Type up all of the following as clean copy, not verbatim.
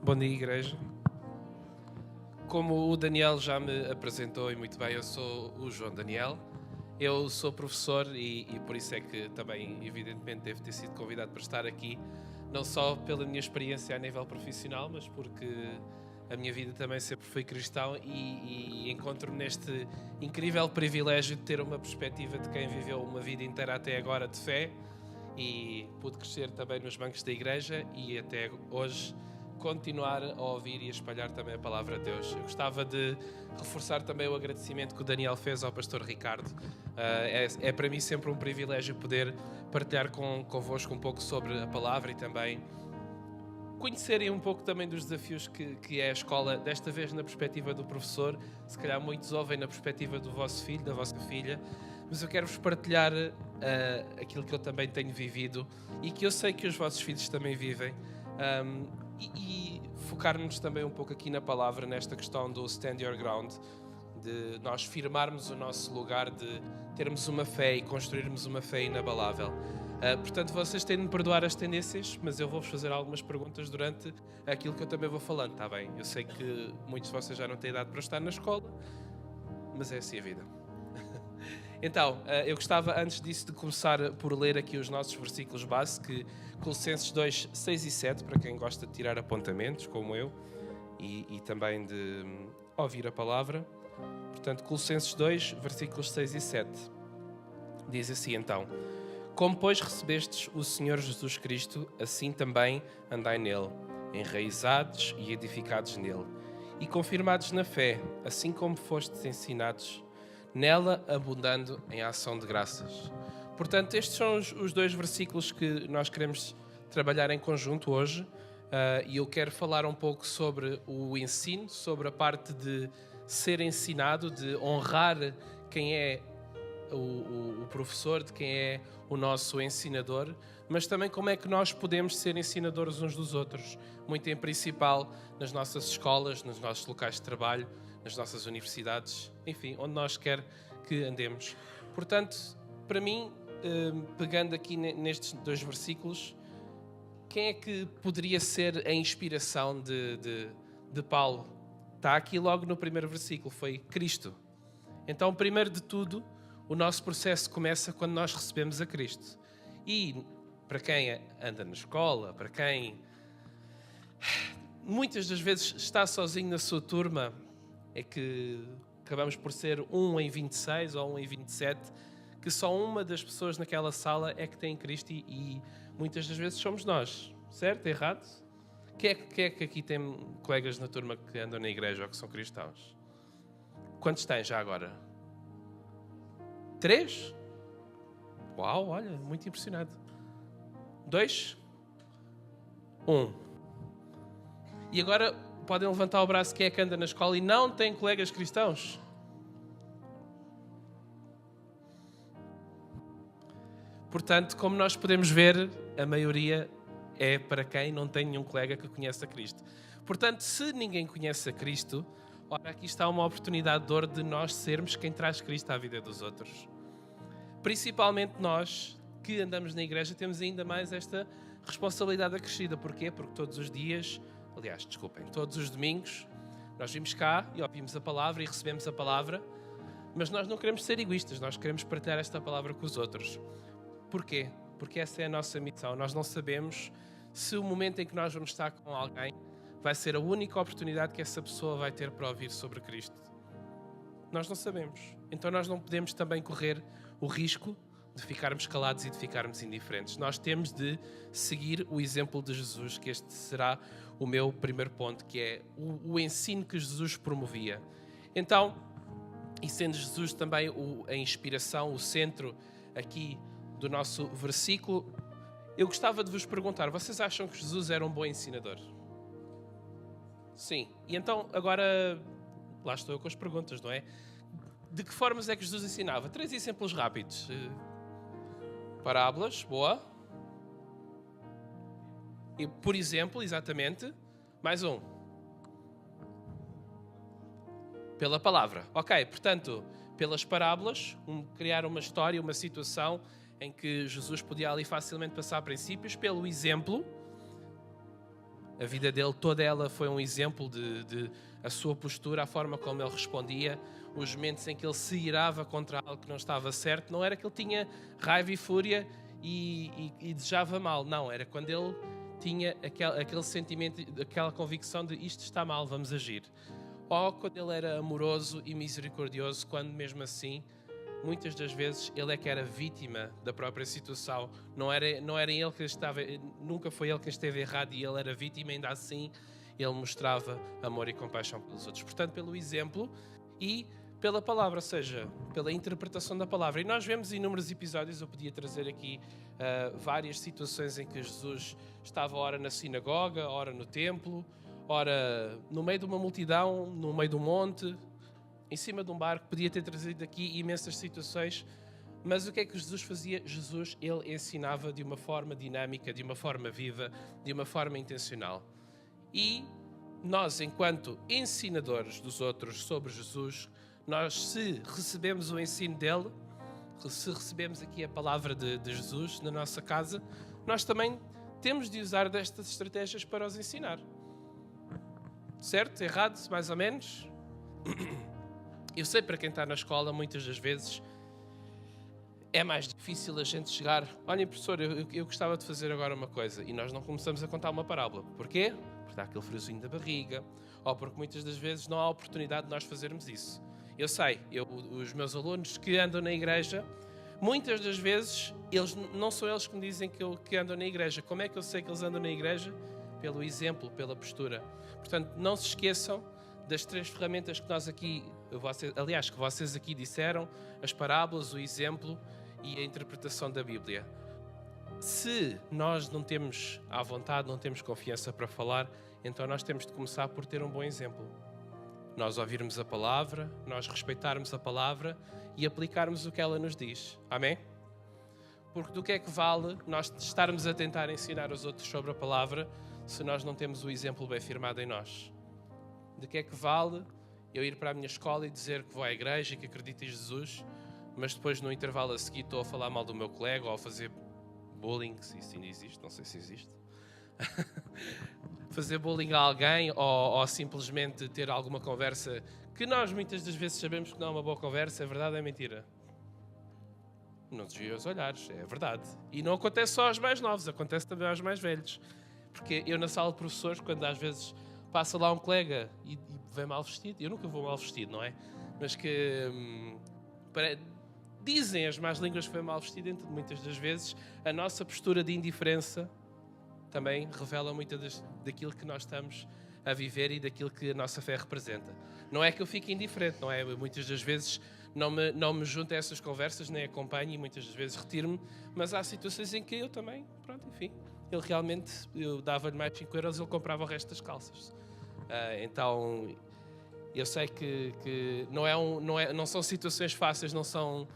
Bom dia, igreja. Como o Daniel já me apresentou e muito bem, eu sou o João Daniel. Eu sou professor e por isso é que também, evidentemente, devo ter sido convidado para estar aqui, não só pela minha experiência a nível profissional, mas porque a minha vida também sempre foi cristão e encontro-me neste incrível privilégio de ter uma perspectiva de quem viveu uma vida inteira até agora de fé e pude crescer também nos bancos da igreja e até hoje continuar a ouvir e a espalhar também a palavra de Deus. Eu gostava de reforçar também o agradecimento que o Daniel fez ao pastor Ricardo. É para mim sempre um privilégio poder partilhar convosco um pouco sobre a palavra e também conhecerem um pouco também dos desafios que é a escola, desta vez na perspectiva do professor. Se calhar muitos ouvem na perspectiva do vosso filho, da vossa filha, mas eu quero-vos partilhar aquilo que eu também tenho vivido e que eu sei que os vossos filhos também vivem. E focar-nos também um pouco aqui na palavra, nesta questão do stand your ground, de nós firmarmos o nosso lugar, de termos uma fé e construirmos uma fé inabalável. Portanto, vocês têm de me perdoar as tendências, mas eu vou-vos fazer algumas perguntas durante aquilo que eu também vou falando, está bem? Eu sei que muitos de vocês já não têm idade para estar na escola, mas é assim a vida. Então, eu gostava antes disso de começar por ler aqui os nossos versículos base, que Colossenses 2, 6 e 7, para quem gosta de tirar apontamentos, como eu, e também de ouvir a palavra. Portanto, Colossenses 2, versículos 6 e 7. Diz assim então: Como, pois, recebestes o Senhor Jesus Cristo, assim também andai nele, enraizados e edificados nele, e confirmados na fé, assim como fostes ensinados, nela abundando em ação de graças. Portanto, estes são os dois versículos que nós queremos trabalhar em conjunto hoje, e eu quero falar um pouco sobre o ensino, sobre a parte de ser ensinado, de honrar quem é o professor, de quem é o nosso ensinador, mas também como é que nós podemos ser ensinadores uns dos outros, muito em principal nas nossas escolas, nos nossos locais de trabalho, nas nossas universidades, enfim, onde nós quer que andemos. Portanto, para mim, pegando aqui nestes dois versículos, quem é que poderia ser a inspiração de Paulo? Está aqui logo no primeiro versículo, foi Cristo. Então, primeiro de tudo, o nosso processo começa quando nós recebemos a Cristo. E para quem anda na escola, para quem muitas das vezes está sozinho na sua turma, é que acabamos por ser 1 em 26 ou 1 em 27, que só uma das pessoas naquela sala é que tem Cristo e muitas das vezes somos nós. Certo? Errado? Quem é que aqui tem colegas na turma que andam na igreja ou que são cristãos? Quantos têm já agora? 3? Uau, olha, muito impressionado. 2? 1. E agora podem levantar o braço quem é que anda na escola e não tem colegas cristãos? Portanto, como nós podemos ver, a maioria é para quem não tem nenhum colega que conheça Cristo. Portanto, se ninguém conhece a Cristo, ora, aqui está uma oportunidade de ouro de nós sermos quem traz Cristo à vida dos outros. Principalmente nós que andamos na igreja temos ainda mais esta responsabilidade acrescida. Porquê? Porque todos os dias, todos os domingos, nós vimos cá e ouvimos a palavra e recebemos a palavra, mas nós não queremos ser egoístas, nós queremos partilhar esta palavra com os outros. Porquê? Porque essa é a nossa missão. Nós não sabemos se o momento em que nós vamos estar com alguém vai ser a única oportunidade que essa pessoa vai ter para ouvir sobre Cristo. Nós não sabemos. Então nós não podemos também correr o risco de ficarmos calados e de ficarmos indiferentes. Nós temos de seguir o exemplo de Jesus, que este será o meu primeiro ponto, que é o ensino que Jesus promovia. Então, e sendo Jesus também a inspiração, o centro aqui do nosso versículo, eu gostava de vos perguntar, vocês acham que Jesus era um bom ensinador? Sim. E então, agora, lá estou eu com as perguntas, não é? De que formas é que Jesus ensinava? 3 exemplos rápidos. Parábolas, boa. E, por exemplo, exatamente, mais um. Pela palavra. Ok, portanto, pelas parábolas, criar uma história, uma situação em que Jesus podia ali facilmente passar princípios, pelo exemplo, A vida dele, toda ela foi um exemplo de a sua postura, a forma como ele respondia, os momentos em que ele se irava contra algo que não estava certo. Não era que ele tinha raiva e fúria e desejava mal. Não, era quando ele tinha aquele sentimento, aquela convicção de isto está mal, vamos agir. Ou quando ele era amoroso e misericordioso, quando mesmo assim, muitas das vezes, ele é que era vítima da própria situação. Não era ele que estava, nunca foi ele quem esteve errado e ele era vítima, ainda assim ele mostrava amor e compaixão pelos outros. Portanto, pelo exemplo e pela palavra, ou seja, pela interpretação da palavra. E nós vemos inúmeros episódios, eu podia trazer aqui várias situações em que Jesus estava ora na sinagoga, ora no templo, ora no meio de uma multidão, no meio do monte, em cima de um barco. Podia ter trazido aqui imensas situações, mas o que é que Jesus fazia? Jesus, ele ensinava de uma forma dinâmica, de uma forma viva, de uma forma intencional. E nós, enquanto ensinadores dos outros sobre Jesus, nós, se recebemos o ensino dele, se recebemos aqui a palavra de Jesus na nossa casa, nós também temos de usar destas estratégias para os ensinar. Certo? Errado? Mais ou menos? Eu sei, para quem está na escola, muitas das vezes é mais difícil a gente chegar. Olha, professor, eu gostava de fazer agora uma coisa. E nós não começamos a contar uma parábola. Porquê? Porque dá aquele friozinho da barriga. Ou porque muitas das vezes não há oportunidade de nós fazermos isso. Eu sei, os meus alunos que andam na igreja, muitas das vezes, não são eles que me dizem que andam na igreja. Como é que eu sei que eles andam na igreja? Pelo exemplo, pela postura. Portanto, não se esqueçam das 3 ferramentas que nós aqui, que vocês aqui disseram, as parábolas, o exemplo e a interpretação da Bíblia. Se nós não temos à vontade, não temos confiança para falar, então nós temos de começar por ter um bom exemplo. Nós ouvirmos a palavra, nós respeitarmos a palavra e aplicarmos o que ela nos diz. Amém? Porque do que é que vale nós estarmos a tentar ensinar os outros sobre a palavra se nós não temos o exemplo bem firmado em nós? De que é que vale eu ir para a minha escola e dizer que vou à igreja e que acredito em Jesus, mas depois no intervalo a seguir estou a falar mal do meu colega ou a fazer bullying, se isso ainda existe, não sei se existe. Fazer bullying a alguém ou simplesmente ter alguma conversa que nós muitas das vezes sabemos que não é uma boa conversa. É verdade ou é mentira? Não desvia os olhares, é verdade. E não acontece só aos mais novos, acontece também aos mais velhos. Porque eu na sala de professores, quando às vezes passa lá um colega e vem mal vestido, eu nunca vou mal vestido, não é? Mas que dizem as más línguas que foi mal vestido, então muitas das vezes a nossa postura de indiferença também revela muito daquilo que nós estamos a viver e daquilo que a nossa fé representa. Não é que eu fique indiferente, não é? Muitas das vezes não me junto a essas conversas, nem acompanho e muitas das vezes retiro-me, mas há situações em que eu também, pronto, enfim, ele realmente, eu dava-lhe mais 5 euros e ele comprava o resto das calças. Então, eu sei que não são situações fáceis, não são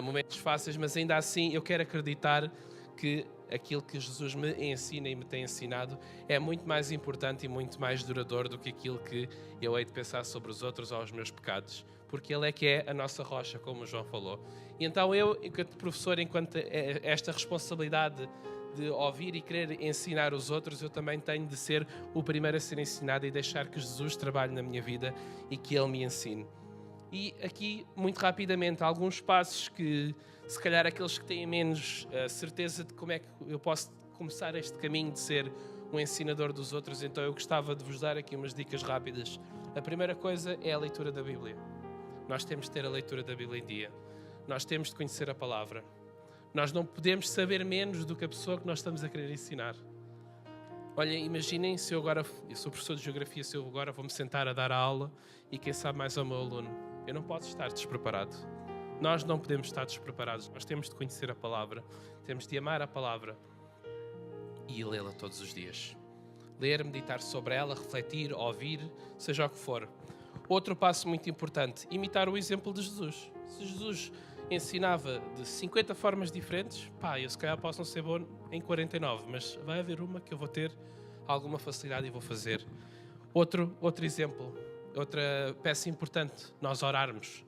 momentos fáceis, mas ainda assim eu quero acreditar que aquilo que Jesus me ensina e me tem ensinado é muito mais importante e muito mais duradouro do que aquilo que eu hei de pensar sobre os outros ou os meus pecados, porque Ele é que é a nossa rocha, como o João falou. E então eu, enquanto professor, enquanto esta responsabilidade de ouvir e querer ensinar os outros, eu também tenho de ser o primeiro a ser ensinado e deixar que Jesus trabalhe na minha vida e que Ele me ensine. E aqui, muito rapidamente, alguns passos que, se calhar, aqueles que têm menos certeza de como é que eu posso começar este caminho de ser um ensinador dos outros, então eu gostava de vos dar aqui umas dicas rápidas. A primeira coisa é a leitura da Bíblia. Nós temos de ter a leitura da Bíblia em dia. Nós temos de conhecer a palavra. Nós não podemos saber menos do que a pessoa que nós estamos a querer ensinar. Olha, imaginem se eu sou professor de Geografia, se eu agora vou-me sentar a dar a aula e quem sabe mais ao meu aluno. Eu não posso estar despreparado. Nós não podemos estar despreparados. Nós temos de conhecer a palavra, temos de amar a palavra e lê-la todos os dias. Ler, meditar sobre ela, refletir, ouvir, seja o que for. Outro passo muito importante, imitar o exemplo de Jesus. Se Jesus ensinava de 50 formas diferentes, eu se calhar posso não ser bom em 49, mas vai haver uma que eu vou ter alguma facilidade e vou fazer. Outro exemplo, outra peça importante, nós orarmos.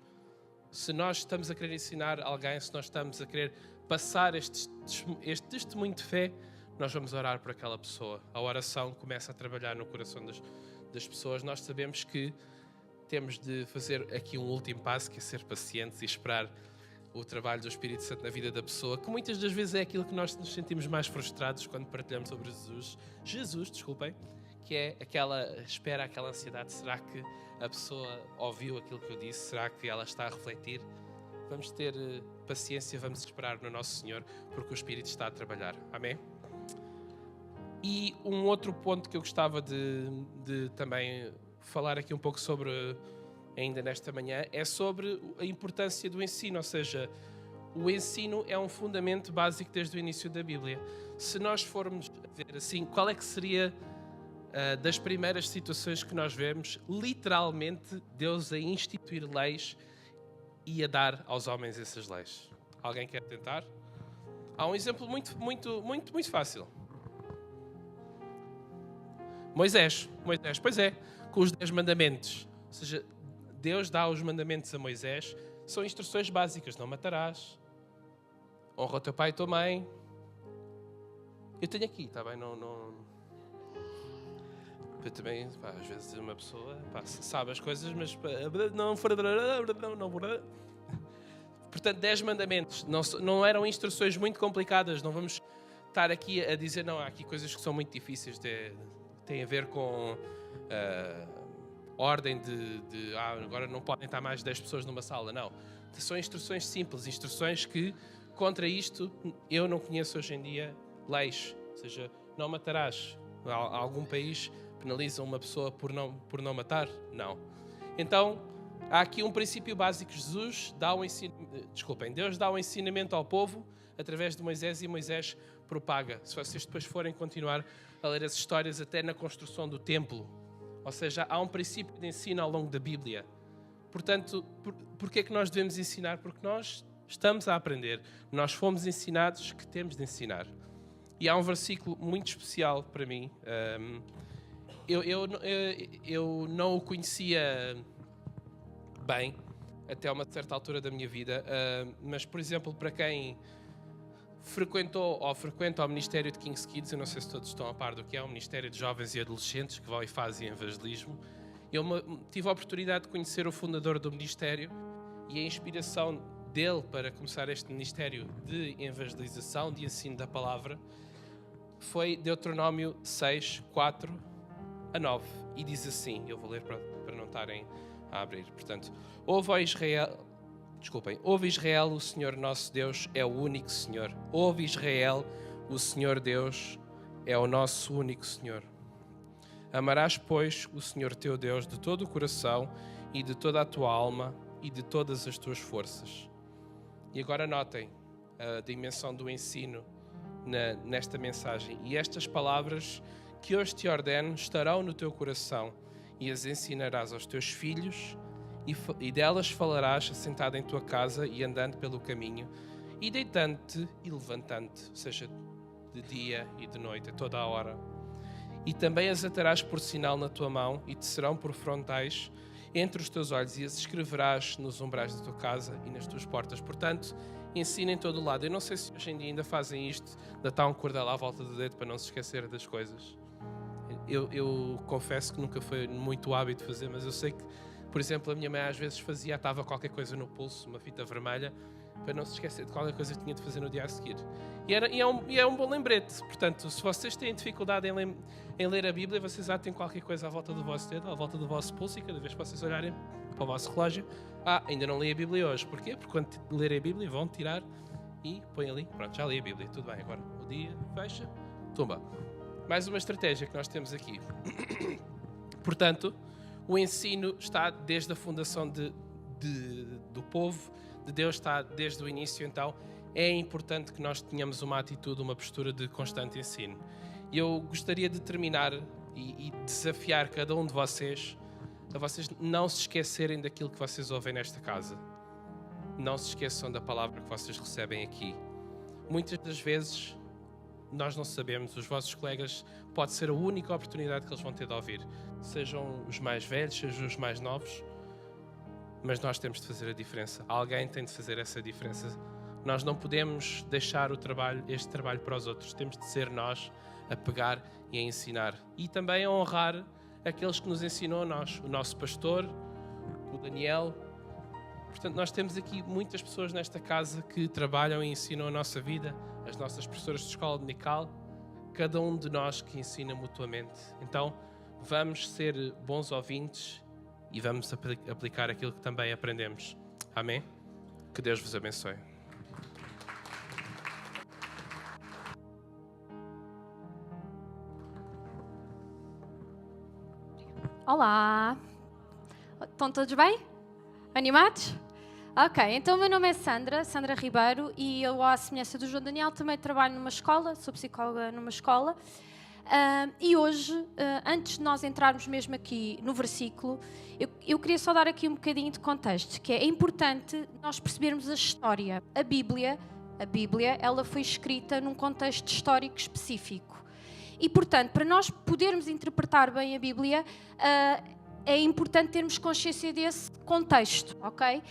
Se nós estamos a querer ensinar alguém, se nós estamos a querer passar este testemunho de fé, nós vamos orar por aquela pessoa. A oração começa a trabalhar no coração das pessoas. Nós sabemos que temos de fazer aqui um último passo, que é ser pacientes e esperar o trabalho do Espírito Santo na vida da pessoa, que muitas das vezes é aquilo que nós nos sentimos mais frustrados quando partilhamos sobre Jesus, que é aquela espera, aquela ansiedade. Será que a pessoa ouviu aquilo que eu disse? Será que ela está a refletir? Vamos ter paciência, vamos esperar no nosso Senhor, porque o Espírito está a trabalhar. Amém? E um outro ponto que eu gostava de também falar aqui um pouco sobre, ainda nesta manhã, é sobre a importância do ensino. Ou seja, o ensino é um fundamento básico desde o início da Bíblia. Se nós formos ver assim, qual é que seria das primeiras situações que nós vemos, literalmente Deus a instituir leis e a dar aos homens essas leis? Alguém quer tentar? Há um exemplo muito fácil. Moisés, pois é, com os 10 mandamentos. Ou seja, Deus dá os mandamentos a Moisés, são instruções básicas: não matarás, honra o teu pai e a tua mãe. Eu tenho aqui, está bem? Não... Eu também, às vezes uma pessoa sabe as coisas, mas não... Portanto, 10 mandamentos, não eram instruções muito complicadas, não vamos estar aqui a dizer, não, há aqui coisas que são muito difíceis, têm a ver com ordem agora não podem estar mais de 10 pessoas numa sala, não. São instruções simples, instruções que, contra isto, eu não conheço hoje em dia leis, ou seja, não matarás. Algum país penaliza uma pessoa por não matar? Não. Então, há aqui um princípio básico. Deus dá o ensinamento ao povo através de Moisés, e Moisés propaga. Se vocês depois forem continuar a ler as histórias até na construção do templo, ou seja, há um princípio de ensino ao longo da Bíblia. Portanto, porquê é que nós devemos ensinar? Porque nós estamos a aprender. Nós fomos ensinados que temos de ensinar. E há um versículo muito especial para mim. Eu não o conhecia bem até uma certa altura da minha vida, mas, por exemplo, para quem frequentou ou frequenta o Ministério de King's Kids, eu não sei se todos estão a par do que é, um Ministério de Jovens e Adolescentes que vão e fazem evangelismo. Eu tive a oportunidade de conhecer o fundador do Ministério, e a inspiração dele para começar este Ministério de evangelização, de ensino da palavra, foi Deuteronômio 6, 4 a 9. E diz assim, eu vou ler para não estarem a abrir. Portanto, ouve Israel, o Senhor nosso Deus é o único Senhor. Ouve Israel, o Senhor Deus é o nosso único Senhor. Amarás, pois, o Senhor teu Deus de todo o coração e de toda a tua alma e de todas as tuas forças. E agora notem a dimensão do ensino nesta mensagem. E estas palavras que hoje te ordeno estarão no teu coração, e as ensinarás aos teus filhos, e delas falarás assentado em tua casa e andando pelo caminho, e deitando-te e levantando-te, ou seja, de dia e de noite, a toda a hora. E também as atarás por sinal na tua mão, e te serão por frontais entre os teus olhos, e as escreverás nos umbrais da tua casa e nas tuas portas. Portanto, ensina em todo o lado. Eu não sei se hoje em dia ainda fazem isto, de atar um cordel à volta do dedo para não se esquecer das coisas. Eu confesso que nunca foi muito hábito fazer, mas eu sei que, por exemplo, a minha mãe às vezes atava qualquer coisa no pulso, uma fita vermelha, para não se esquecer de qualquer coisa que tinha de fazer no dia a seguir. E é um bom lembrete. Portanto, se vocês têm dificuldade em ler a Bíblia, vocês atem qualquer coisa à volta do vosso dedo, à volta do vosso pulso, e cada vez que vocês olharem para o vosso relógio, ainda não li a Bíblia hoje. Porquê? Porque quando lerem a Bíblia vão tirar e põem ali. Pronto, já li a Bíblia, tudo bem. Agora o dia fecha, tumba. Mais uma estratégia que nós temos aqui. Portanto, o ensino está desde a fundação do povo, de Deus, está desde o início. Então é importante que nós tenhamos uma atitude, uma postura de constante ensino. E eu gostaria de terminar e desafiar cada um de vocês a vocês não se esquecerem daquilo que vocês ouvem nesta casa. Não se esqueçam da palavra que vocês recebem aqui. Muitas das vezes nós não sabemos, os vossos colegas pode ser a única oportunidade que eles vão ter de ouvir. Sejam os mais velhos, sejam os mais novos, mas nós temos de fazer a diferença. Alguém tem de fazer essa diferença Nós não podemos deixar este trabalho para os outros. Temos de ser nós a pegar e a ensinar. E também a honrar aqueles que nos ensinam a nós. O nosso pastor, o Daniel. Portanto, nós temos aqui muitas pessoas nesta casa que trabalham e ensinam a nossa vida. As nossas professoras de escola dominical. Cada um de nós que ensina mutuamente. Então, vamos ser bons ouvintes e vamos aplicar aquilo que também aprendemos. Amém? Que Deus vos abençoe. Olá! Estão todos bem? Animados? Ok, então o meu nome é Sandra Ribeiro, e eu, à semelhança do João Daniel, também trabalho numa escola, sou psicóloga numa escola. E hoje, antes de nós entrarmos mesmo aqui no versículo, eu queria só dar aqui um bocadinho de contexto, que é importante nós percebermos a história. A Bíblia, ela foi escrita num contexto histórico específico. E, portanto, para nós podermos interpretar bem a Bíblia, é importante termos consciência desse contexto, ok?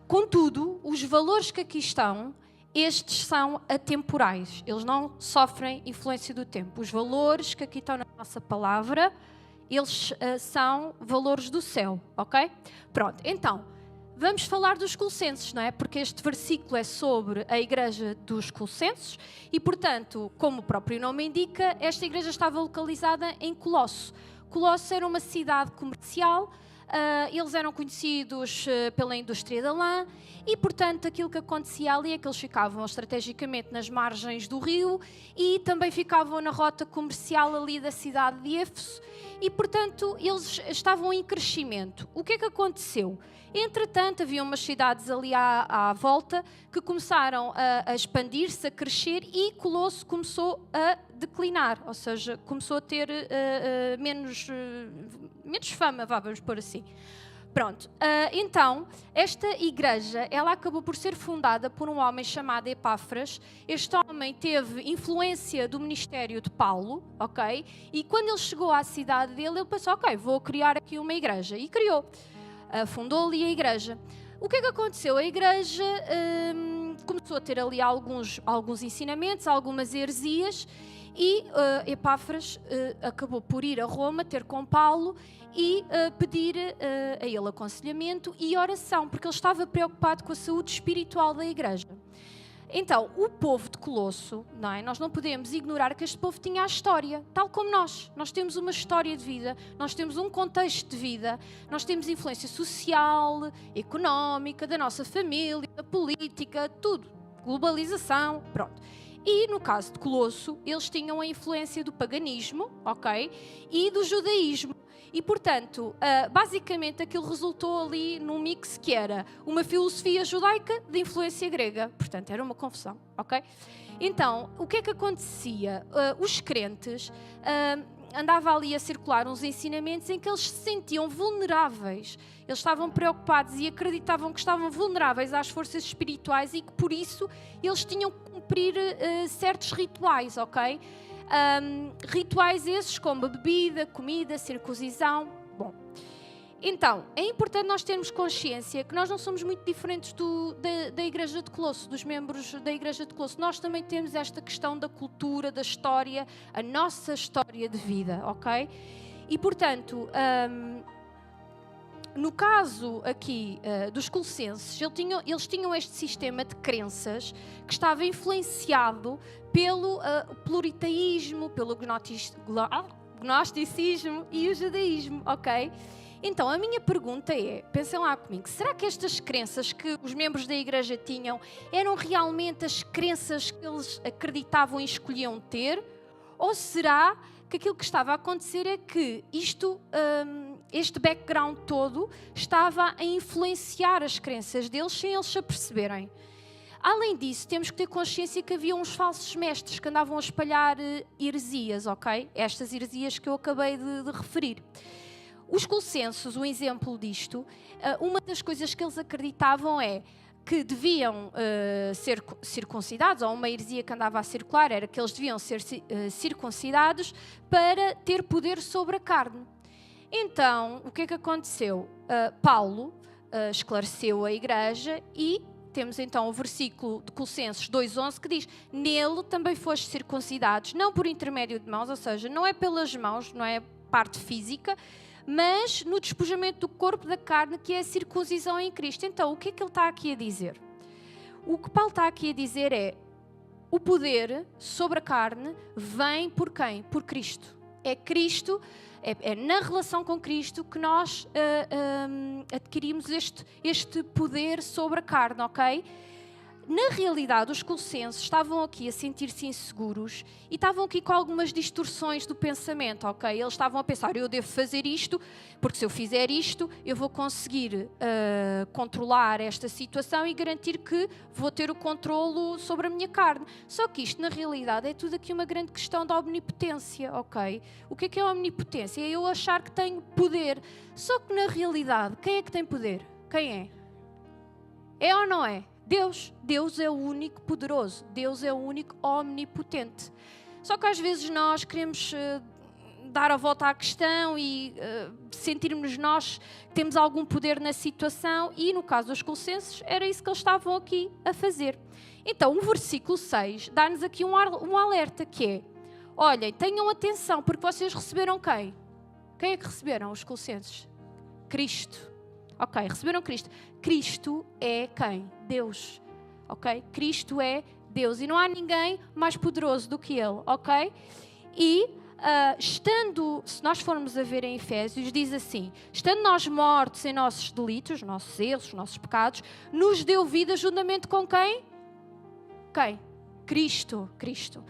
Contudo, os valores que aqui estão, estes são atemporais. Eles não sofrem influência do tempo. Os valores que aqui estão na nossa palavra, eles são valores do céu, ok? Pronto, então, vamos falar dos Colossenses, não é? Porque este versículo é sobre a igreja dos Colossenses e, portanto, como o próprio nome indica, esta igreja estava localizada em Colosso. Colosso era uma cidade comercial, eles eram conhecidos pela indústria da lã e, portanto, aquilo que acontecia ali é que eles ficavam estrategicamente nas margens do rio e também ficavam na rota comercial ali da cidade de Éfeso e, portanto, eles estavam em crescimento. O que é que aconteceu? Entretanto, havia umas cidades ali à volta que começaram a expandir-se, a crescer, e Colosso começou a declinar, ou seja, começou a ter menos fama, vamos pôr assim. Pronto, então, esta igreja, ela acabou por ser fundada por um homem chamado Epáfras. Este homem teve influência do ministério de Paulo, ok? E quando ele chegou à cidade dele, ele pensou, ok, vou criar aqui uma igreja. E criou. Fundou ali a igreja. O que é que aconteceu? A igreja começou a ter ali alguns ensinamentos, algumas heresias, e Epáfras acabou por ir a Roma, ter com Paulo e pedir a ele aconselhamento e oração, porque ele estava preocupado com a saúde espiritual da igreja. Então, o povo de Colosso, não é? Nós não podemos ignorar que este povo tinha a história, tal como nós. Nós temos uma história de vida, nós temos um contexto de vida, nós temos influência social, económica, da nossa família, da política, tudo. Globalização, pronto. E no caso de Colosso, eles tinham a influência do paganismo, ok? E do judaísmo. E, portanto, basicamente aquilo resultou ali num mix que era uma filosofia judaica de influência grega. Portanto, era uma confusão, ok? Então, o que é que acontecia? Os crentes andavam ali a circular uns ensinamentos em que eles se sentiam vulneráveis. Eles estavam preocupados e acreditavam que estavam vulneráveis às forças espirituais e que, por isso, eles tinham que cumprir certos rituais, ok? Rituais esses como bebida, comida, circuncisão. Bom, então, é importante nós termos consciência que nós não somos muito diferentes da Igreja de Colosso, dos membros da Igreja de Colosso. Nós também temos esta questão da cultura, da história, a nossa história de vida, ok? E, portanto, no caso aqui dos Colossenses, eles tinham este sistema de crenças que estava influenciado pelo pluritaísmo, pelo gnosticismo e o judaísmo, ok? Então, a minha pergunta é, pensem lá comigo, será que estas crenças que os membros da igreja tinham eram realmente as crenças que eles acreditavam e escolhiam ter? Ou será que aquilo que estava a acontecer é que este background todo estava a influenciar as crenças deles sem eles se aperceberem? Além disso, temos que ter consciência que havia uns falsos mestres que andavam a espalhar heresias, ok? Estas heresias que eu acabei de referir. Os Colossenses, um exemplo disto, uma das coisas que eles acreditavam é que deviam ser circuncidados, ou uma heresia que andava a circular era que eles deviam ser circuncidados para ter poder sobre a carne. Então, o que é que aconteceu? Paulo esclareceu a igreja e temos então o versículo de Colossenses 2:11 que diz: nele também foste circuncidados, não por intermédio de mãos, ou seja, não é pelas mãos, não é parte física, mas no despojamento do corpo da carne, que é a circuncisão em Cristo. Então, o que é que ele está aqui a dizer? O que Paulo está aqui a dizer é: o poder sobre a carne vem por quem? Por Cristo. É Cristo, é na relação com Cristo que nós adquirimos este poder sobre a carne, ok? Na realidade, os colossenses estavam aqui a sentir-se inseguros e estavam aqui com algumas distorções do pensamento, ok? Eles estavam a pensar: eu devo fazer isto, porque se eu fizer isto, eu vou conseguir controlar esta situação e garantir que vou ter o controlo sobre a minha carne. Só que isto, na realidade, é tudo aqui uma grande questão da omnipotência, ok? O que é a omnipotência? É eu achar que tenho poder. Só que, na realidade, quem é que tem poder? Quem é? É ou não é? Deus. Deus é o único poderoso. Deus é o único omnipotente. Só que às vezes nós queremos dar a volta à questão e sentirmos nós que temos algum poder na situação, e no caso dos colossenses era isso que eles estavam aqui a fazer. Então o versículo 6 dá-nos aqui um alerta, que é: olhem, tenham atenção, porque vocês receberam quem? Quem é que receberam os colossenses? Cristo. Ok, receberam Cristo. Cristo é quem? Deus. Ok? Cristo é Deus. E não há ninguém mais poderoso do que Ele. Ok? E se nós formos a ver em Efésios, diz assim: estando nós mortos em nossos delitos, nossos erros, nossos pecados, nos deu vida juntamente com quem? Quem? Cristo. Cristo.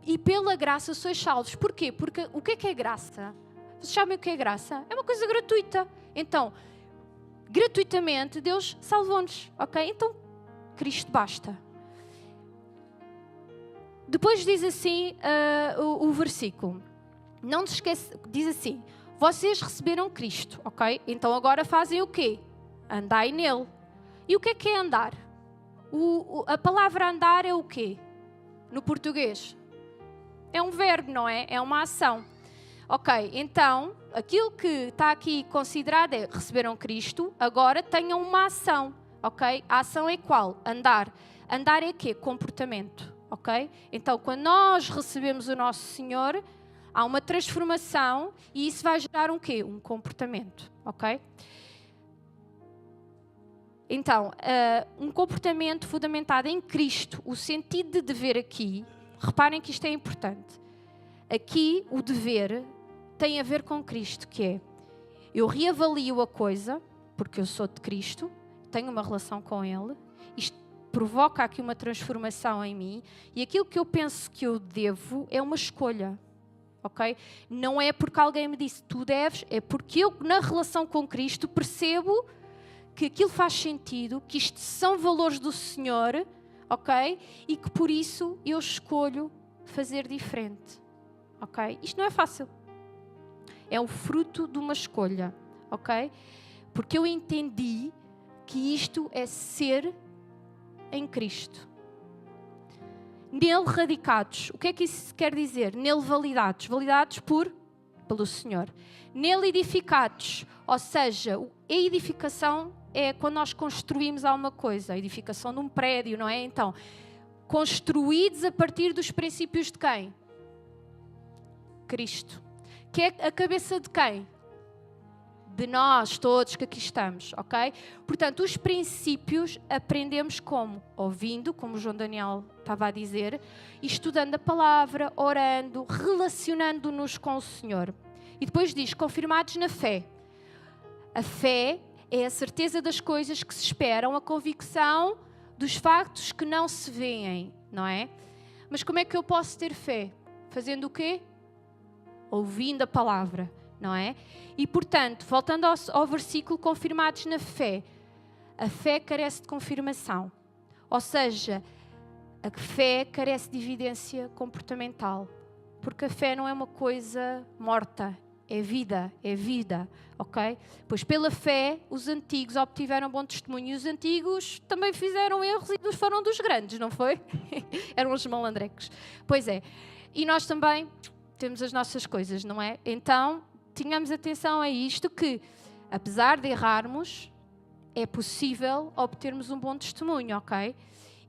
E pela graça sois salvos. Porquê? Porque o que é graça? Vocês sabem o que é graça? É uma coisa gratuita. Então, gratuitamente, Deus salvou-nos, ok? Então, Cristo basta. Depois diz assim o versículo. Não se esqueça, diz assim: vocês receberam Cristo, ok? Então agora fazem o quê? Andai nele. E o que é andar? A palavra andar é o quê? No português? É um verbo, não é? É uma ação. Ok, então, aquilo que está aqui considerado é: receberam Cristo, agora tenham uma ação, ok? A ação é qual? Andar. Andar é quê? Comportamento, ok? Então, quando nós recebemos o nosso Senhor, há uma transformação e isso vai gerar um quê? Um comportamento, ok? Então, um comportamento fundamentado em Cristo, o sentido de dever aqui, reparem que isto é importante. Aqui, o dever tem a ver com Cristo, que é: eu reavalio a coisa, porque eu sou de Cristo, tenho uma relação com Ele, isto provoca aqui uma transformação em mim, e aquilo que eu penso que eu devo é uma escolha, ok? Não é porque alguém me disse tu deves, é porque eu, na relação com Cristo, percebo que aquilo faz sentido, que isto são valores do Senhor, ok? E que por isso eu escolho fazer diferente, ok? Isto não é fácil. É o fruto de uma escolha, ok? Porque eu entendi que isto é ser em Cristo. Nele radicados. O que é que isso quer dizer? Nele validados. Validados pelo Senhor. Nele edificados. Ou seja, a edificação é quando nós construímos alguma coisa. A edificação de um prédio, não é? Então, construídos a partir dos princípios de quem? Cristo. Que é a cabeça de quem? De nós todos que aqui estamos, ok? Portanto, os princípios aprendemos como? Ouvindo, como o João Daniel estava a dizer, e estudando a palavra, orando, relacionando-nos com o Senhor. E depois diz, confirmados na fé. A fé é a certeza das coisas que se esperam, a convicção dos factos que não se veem, não é? Mas como é que eu posso ter fé? Fazendo o quê? Ouvindo a palavra, não é? E, portanto, voltando ao versículo, confirmados na fé. A fé carece de confirmação. Ou seja, a fé carece de evidência comportamental. Porque a fé não é uma coisa morta. É vida, ok? Pois pela fé, os antigos obtiveram bom testemunho. E os antigos também fizeram erros e foram dos grandes, não foi? Eram os malandrecos. Pois é. E nós também temos as nossas coisas, não é? Então, tínhamos atenção a isto, que apesar de errarmos, é possível obtermos um bom testemunho, ok?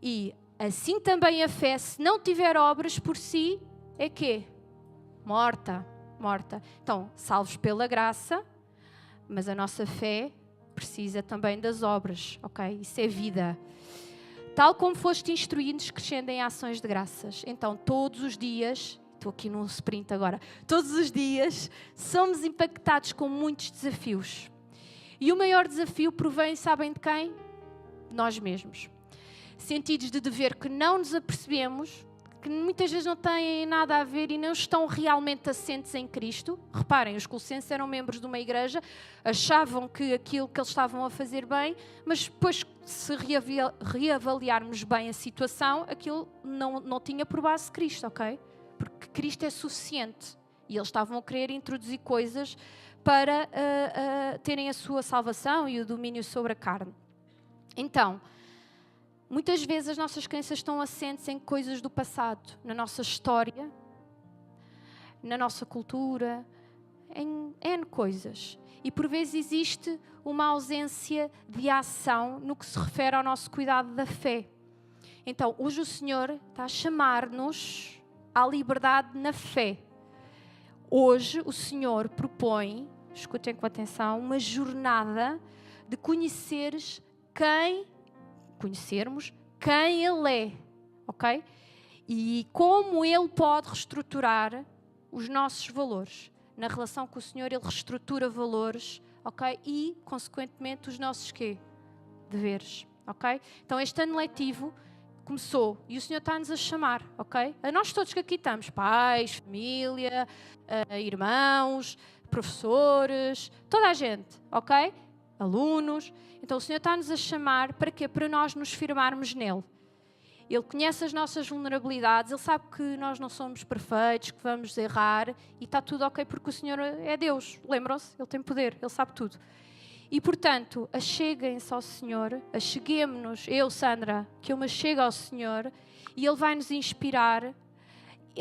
E assim também a fé, se não tiver obras por si, é quê? Morta. Então, salvos pela graça, mas a nossa fé precisa também das obras, ok? Isso é vida. Tal como foste instruídos, crescendo em ações de graças. Então, todos os dias, estou aqui num sprint agora, todos os dias somos impactados com muitos desafios. E o maior desafio provém, sabem de quem? De nós mesmos. Sentidos de dever que não nos apercebemos, que muitas vezes não têm nada a ver e não estão realmente assentes em Cristo. Reparem, os colossenses eram membros de uma igreja, achavam que aquilo que eles estavam a fazer bem, mas depois, se reavaliarmos bem a situação, aquilo não tinha por base Cristo, ok? Porque Cristo é suficiente. E eles estavam a querer introduzir coisas para terem a sua salvação e o domínio sobre a carne. Então, muitas vezes as nossas crenças estão assentes em coisas do passado, na nossa história, na nossa cultura, em N coisas. E por vezes existe uma ausência de ação no que se refere ao nosso cuidado da fé. Então, hoje o Senhor está a chamar-nos à liberdade na fé. Hoje o Senhor propõe, escutem com atenção, uma jornada de conhecermos quem Ele é, ok? E como Ele pode reestruturar os nossos valores. Na relação com o Senhor, Ele reestrutura valores, ok? E, consequentemente, os nossos quê? Deveres, ok? Então, este ano letivo começou e o Senhor está-nos a chamar, ok? A nós todos que aqui estamos, pais, família, irmãos, professores, toda a gente, ok? Alunos. Então o Senhor está-nos a chamar para quê? Para nós nos firmarmos nele. Ele conhece as nossas vulnerabilidades, Ele sabe que nós não somos perfeitos, que vamos errar e está tudo ok porque o Senhor é Deus. Lembram-se? Ele tem poder, Ele sabe tudo. E portanto, acheguem-se ao Senhor, acheguemo-nos, eu, Sandra, que eu me achego ao Senhor e Ele vai nos inspirar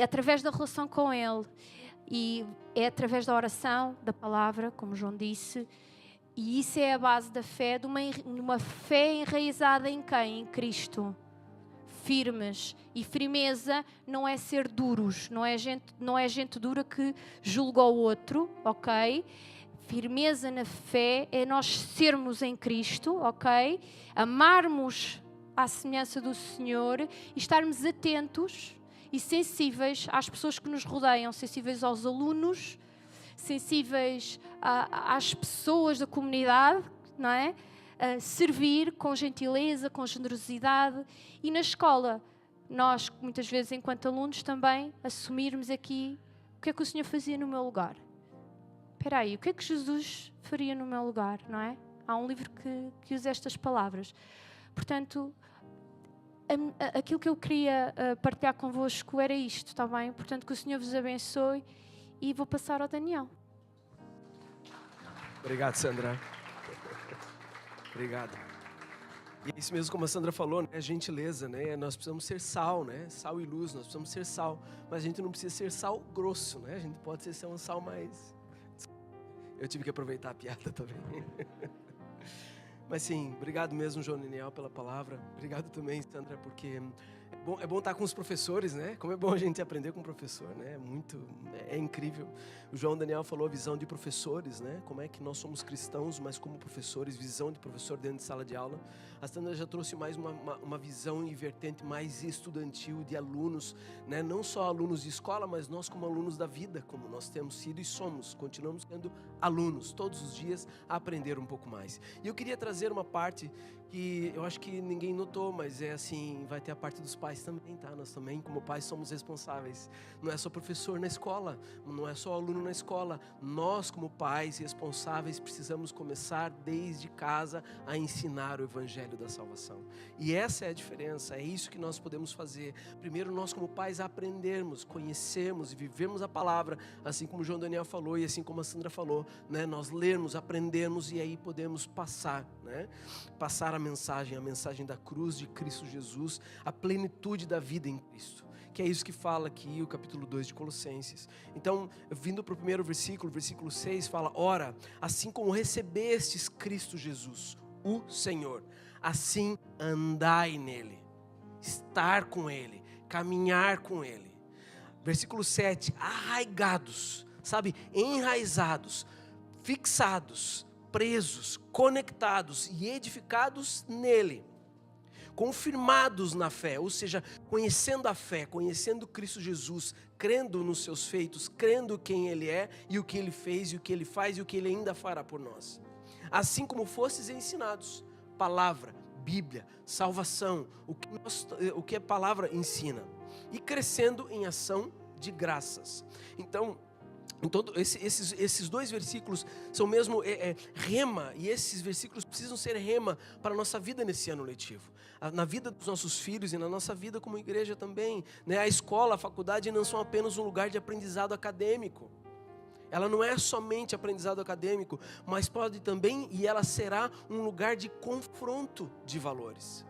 através da relação com Ele. E é através da oração, da palavra, como João disse. E isso é a base da fé, de uma fé enraizada em quem? Em Cristo. Firmes. E firmeza não é ser duros, não é gente dura que julga o outro, ok? Firmeza na fé é nós sermos em Cristo, ok? Amarmos à semelhança do Senhor e estarmos atentos e sensíveis às pessoas que nos rodeiam, sensíveis aos alunos, sensíveis às pessoas da comunidade, não é? Servir com gentileza, com generosidade. E na escola, nós, muitas vezes, enquanto alunos, também assumirmos aqui o que é que o Senhor fazia no meu lugar. Espera aí, o que é que Jesus faria no meu lugar, não é? Há um livro que usa estas palavras. Portanto, aquilo que eu queria partilhar convosco era isto, está bem? Portanto, que o Senhor vos abençoe e vou passar ao Daniel. Obrigado, Sandra. Obrigado. E é isso mesmo como a Sandra falou, né? Gentileza, né? Nós precisamos ser sal, né? Sal e luz, nós precisamos ser sal. Mas a gente não precisa ser sal grosso, né? A gente pode ser um sal mais... Eu tive que aproveitar a piada também. Mas sim, obrigado mesmo, João Daniel, pela palavra. Obrigado também, Sandra, porque é bom estar com os professores, né? Como é bom a gente aprender com o professor, né? É incrível. O João Daniel falou a visão de professores, né? Como é que nós somos cristãos, mas como professores, visão de professor dentro de sala de aula. A Sandra já trouxe mais uma visão e vertente mais estudantil de alunos, né? Não só alunos de escola, mas nós como alunos da vida, como nós temos sido e somos. Continuamos sendo alunos, todos os dias, a aprender um pouco mais. E eu queria trazer uma parte que eu acho que ninguém notou, mas é assim, vai ter a parte dos pais também, tá? Nós também, como pais, somos responsáveis. Não é só professor na escola, não é só aluno na escola. Nós, como pais responsáveis, precisamos começar desde casa a ensinar o evangelho da salvação. E essa é a diferença, é isso que nós podemos fazer. Primeiro, nós como pais aprendermos, conhecermos e vivermos a palavra, assim como o João Daniel falou e assim como a Sandra falou, né? Nós lermos, aprendermos e aí podemos passar, né? Passar a mensagem da cruz de Cristo Jesus, a plenitude da vida em Cristo, que é isso que fala aqui o capítulo 2 de Colossenses. Então, vindo para o primeiro versículo 6, fala: ora, assim como recebestes Cristo Jesus, o Senhor. Assim andai nele, estar com ele, caminhar com ele. Versículo 7, arraigados, sabe, enraizados, fixados, presos, conectados e edificados nele. Confirmados na fé, ou seja, conhecendo a fé, conhecendo Cristo Jesus, crendo nos seus feitos, crendo quem Ele é e o que Ele fez e o que Ele faz e o que Ele ainda fará por nós. Assim como fostes ensinados, palavra, Bíblia, salvação, o que a palavra ensina, e crescendo em ação de graças. Então esses dois versículos são mesmo rema, e esses versículos precisam ser rema para a nossa vida nesse ano letivo, na vida dos nossos filhos e na nossa vida como igreja também, né? A escola, a faculdade não são apenas um lugar de aprendizado acadêmico, ela não é somente aprendizado acadêmico, mas pode também, e ela será um lugar de confronto de valores.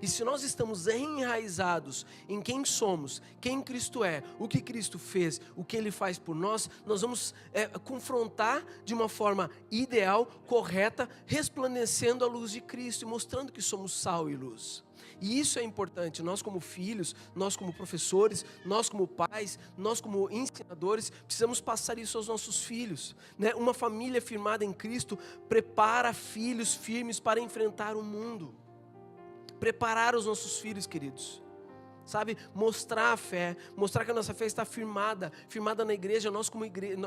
E se nós estamos enraizados em quem somos, quem Cristo é, o que Cristo fez, o que Ele faz por nós, nós vamos confrontar de uma forma ideal, correta, resplandecendo a luz de Cristo e mostrando que somos sal e luz. E isso é importante, nós como filhos, nós como professores, nós como pais, nós como ensinadores, precisamos passar isso aos nossos filhos, né? Uma família firmada em Cristo prepara filhos firmes para enfrentar o mundo. Preparar os nossos filhos, queridos, sabe, mostrar a fé, mostrar que a nossa fé está firmada na igreja, nós como igreja,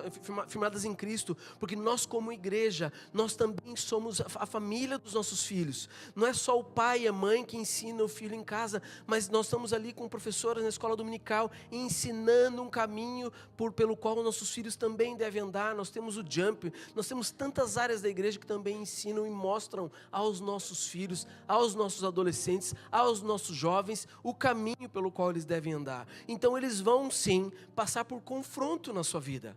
firmadas em Cristo, porque nós como igreja, nós também somos a família dos nossos filhos. Não é só o pai e a mãe que ensinam o filho em casa, mas nós estamos ali com professoras na escola dominical, ensinando um caminho pelo qual nossos filhos também devem andar. Nós temos o Jump, nós temos tantas áreas da igreja que também ensinam e mostram aos nossos filhos, aos nossos adolescentes, aos nossos jovens, o caminho pelo qual eles devem andar. Então eles vão sim passar por confronto na sua vida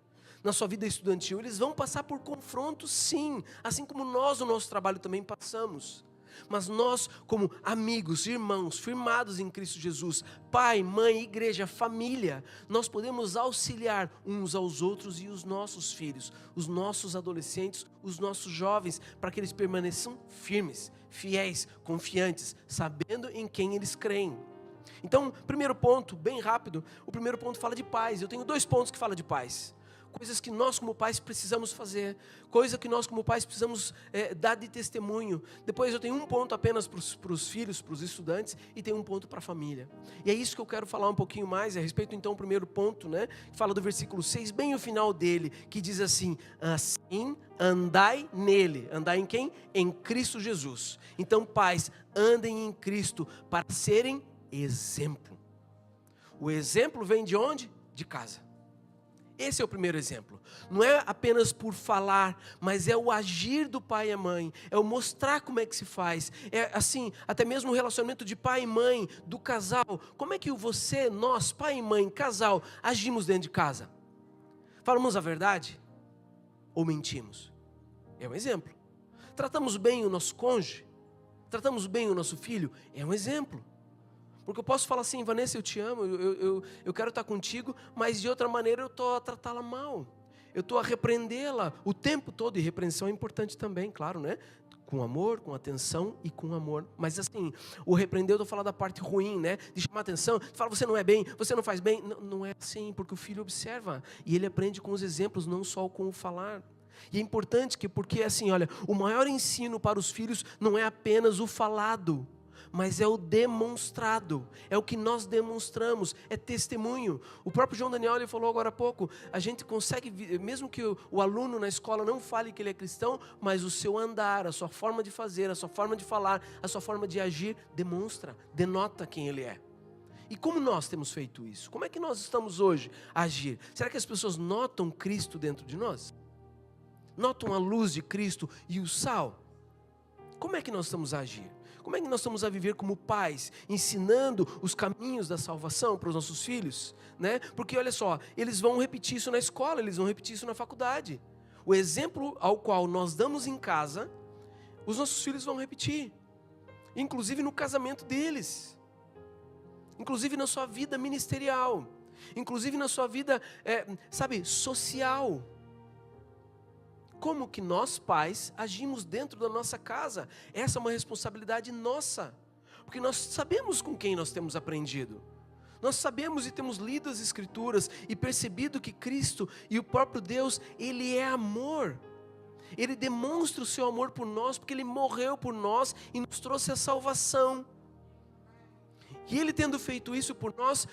estudantil, eles vão passar por confronto sim, assim como nós no nosso trabalho também passamos. Mas nós como amigos, irmãos, firmados em Cristo Jesus, pai, mãe, igreja, família, nós podemos auxiliar uns aos outros e os nossos filhos, os nossos adolescentes, os nossos jovens, para que eles permaneçam firmes, fiéis, confiantes, sabendo em quem eles creem. Então, primeiro ponto, bem rápido, o primeiro ponto fala de paz. Eu tenho 2 pontos que falam de paz. Coisas que nós como pais precisamos fazer, coisa que nós como pais precisamos dar de testemunho. Depois eu tenho 1 ponto apenas para os filhos, para os estudantes, e tenho 1 ponto para a família. E é isso que eu quero falar um pouquinho mais, a respeito então do primeiro ponto, né? Que fala do versículo 6, bem o final dele, que diz assim, assim andai nele. Andai em quem? Em Cristo Jesus. Então pais, andem em Cristo para serem exemplo. O exemplo vem de onde? De casa. Esse é o primeiro exemplo. Não é apenas por falar, mas é o agir do pai e a mãe, é o mostrar como é que se faz. É assim, até mesmo o relacionamento de pai e mãe, do casal. Como é que nós, pai e mãe, casal, agimos dentro de casa? Falamos a verdade? Ou mentimos? É um exemplo. Tratamos bem o nosso cônjuge? Tratamos bem o nosso filho? É um exemplo. Porque eu posso falar assim, Vanessa, eu te amo, eu quero estar contigo, mas de outra maneira eu estou a tratá-la mal. Eu estou a repreendê-la o tempo todo, e repreensão é importante também, claro, né? Com amor, com atenção e com amor. Mas assim, o repreender, eu estou falando da parte ruim, né? De chamar atenção, de falar, você não é bem, você não faz bem. Não é assim, porque o filho observa, e ele aprende com os exemplos, não só com o falar. E é importante porque assim, olha, o maior ensino para os filhos não é apenas o falado, mas é o demonstrado, é o que nós demonstramos, é testemunho. O próprio João Daniel, ele falou agora há pouco, a gente consegue, mesmo que o aluno na escola não fale que ele é cristão, mas o seu andar, a sua forma de fazer, a sua forma de falar, a sua forma de agir, denota quem ele é. E como nós temos feito isso? Como é que nós estamos hoje a agir? Será que as pessoas notam Cristo dentro de nós? Notam a luz de Cristo e o sal? Como é que nós estamos a agir? Como é que nós estamos a viver como pais, ensinando os caminhos da salvação para os nossos filhos, né? Porque olha só, eles vão repetir isso na escola, eles vão repetir isso na faculdade. O exemplo ao qual nós damos em casa, os nossos filhos vão repetir, inclusive no casamento deles, inclusive na sua vida ministerial, inclusive na sua vida, social. como que nós pais agimos dentro da nossa casa. Essa é uma responsabilidade nossa, porque nós sabemos com quem nós temos aprendido. Nós sabemos e temos lido as Escrituras e percebido que Cristo e o próprio Deus, Ele é amor. Ele demonstra o seu amor por nós, porque Ele morreu por nós e nos trouxe a salvação. E Ele tendo feito isso por nós,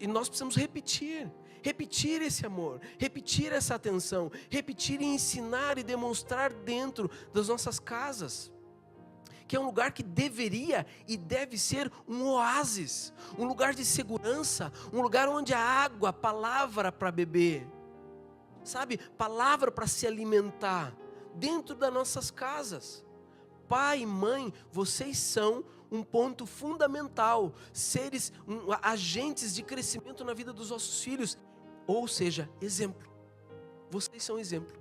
nós precisamos repetir esse amor, repetir essa atenção, repetir e ensinar e demonstrar dentro das nossas casas, que é um lugar que deveria e deve ser um oásis, um lugar de segurança, um lugar onde há água, palavra para beber, sabe, palavra para se alimentar, dentro das nossas casas. Pai e mãe, vocês são um ponto fundamental, agentes de crescimento na vida dos vossos filhos, ou seja, exemplo. Vocês são exemplo.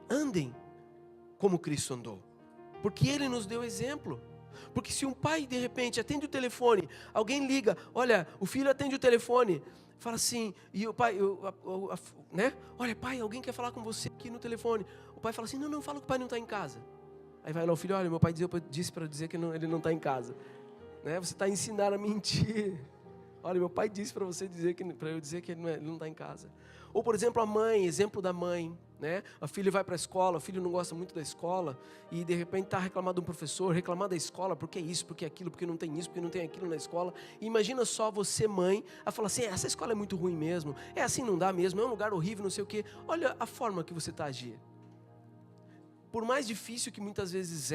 Andem como Cristo andou, porque Ele nos deu exemplo. Porque se um pai de repente atende o telefone, alguém liga, olha, o filho atende o telefone, fala assim, e o pai, né? Olha, pai, alguém quer falar com você aqui no telefone. O pai fala assim, não, fala que o pai não está em casa. Aí vai lá o filho, olha, meu pai disse para dizer que ele não está em casa. Né? Você está ensinando a mentir. Olha, meu pai disse para você para eu dizer que ele não está em casa. Ou, por exemplo, a mãe, exemplo da mãe, né? A filha vai para a escola, o filho não gosta muito da escola e de repente está reclamando de um professor, reclamando da escola, porque isso, porque aquilo, porque não tem isso, porque não tem aquilo na escola. E imagina só você, mãe, a falar assim, essa escola é muito ruim mesmo, é assim não dá mesmo, é um lugar horrível, não sei o quê. Olha a forma que você está agindo. Por mais difícil que muitas vezes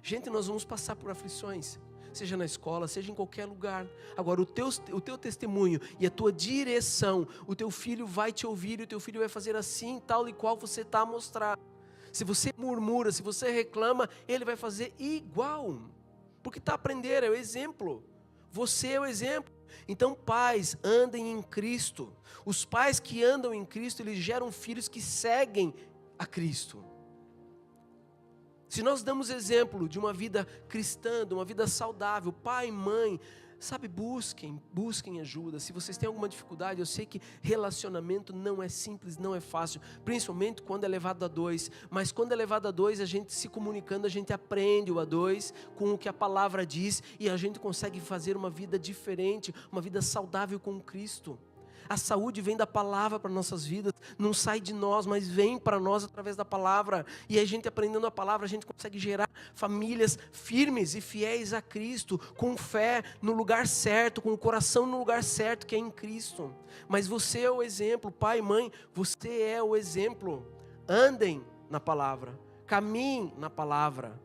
gente, nós vamos passar por aflições, seja na escola, seja em qualquer lugar. Agora, o teu testemunho e a tua direção, o teu filho vai te ouvir e o teu filho vai fazer assim, tal e qual você está a mostrar. Se você murmura, se você reclama, ele vai fazer igual, porque está a aprender, é o exemplo. Você é o exemplo. Então, pais, andem em Cristo. Os pais que andam em Cristo, eles geram filhos que seguem a Cristo. Se nós damos exemplo de uma vida cristã, de uma vida saudável, pai, mãe, sabe, busquem ajuda. Se vocês têm alguma dificuldade, eu sei que relacionamento não é simples, não é fácil, principalmente quando é levado a dois. Mas quando é levado a dois, a gente se comunicando, a gente aprende o a dois com o que a palavra diz e a gente consegue fazer uma vida diferente, uma vida saudável com Cristo. A saúde vem da palavra para nossas vidas, não sai de nós, mas vem para nós através da palavra. E a gente aprendendo a palavra, a gente consegue gerar famílias firmes e fiéis a Cristo, com fé no lugar certo, com o coração no lugar certo, que é em Cristo. Mas você é o exemplo, pai e mãe, você é o exemplo. Andem na palavra, caminhem na palavra.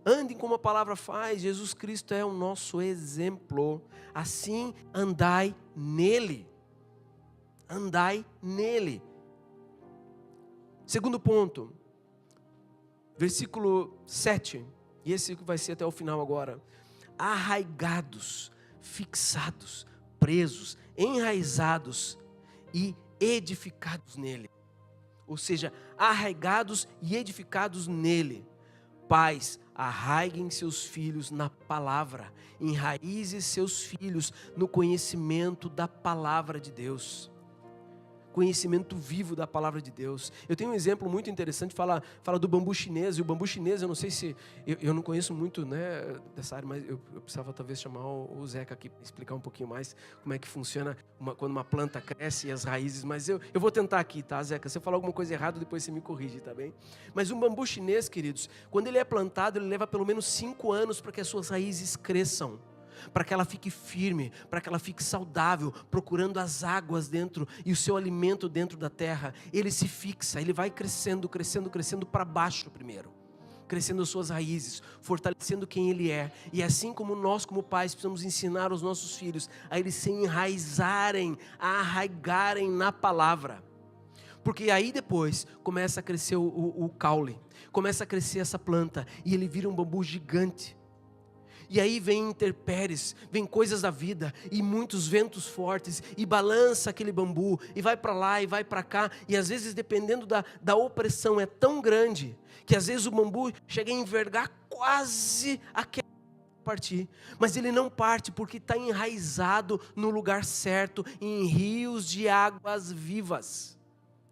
Andem como a palavra faz. Jesus Cristo é o nosso exemplo. Assim, andai nele. Andai nele. Segundo ponto, versículo 7. E esse vai ser até o final agora. Arraigados, fixados, presos, enraizados e edificados nele. Ou seja, arraigados e edificados nele. Pais, arraiguem seus filhos na palavra, enraize seus filhos no conhecimento da palavra de Deus, conhecimento vivo da palavra de Deus. Eu tenho um exemplo muito interessante, fala do bambu chinês, e o bambu chinês, eu não sei se, eu não conheço muito, né, dessa área, mas eu precisava talvez chamar o Zeca aqui para explicar um pouquinho mais como é que funciona quando uma planta cresce e as raízes, mas eu vou tentar aqui, tá, Zeca? Se eu falar alguma coisa errada, depois você me corrige, tá bem? Mas um bambu chinês, queridos, quando ele é plantado, ele leva pelo menos 5 anos para que as suas raízes cresçam, para que ela fique firme, para que ela fique saudável, procurando as águas dentro e o seu alimento dentro da terra. Ele se fixa, ele vai crescendo para baixo primeiro, crescendo as suas raízes, fortalecendo quem ele é. E assim como nós como pais precisamos ensinar os nossos filhos a eles se enraizarem, a arraigarem na palavra. Porque aí depois começa a crescer o caule, começa a crescer essa planta e ele vira um bambu gigante. E aí vem intempéries, vem coisas da vida e muitos ventos fortes e balança aquele bambu e vai para lá e vai para cá. E às vezes, dependendo da opressão, é tão grande que às vezes o bambu chega a envergar quase a queda. partir. Mas ele não parte porque está enraizado no lugar certo, em rios de águas vivas,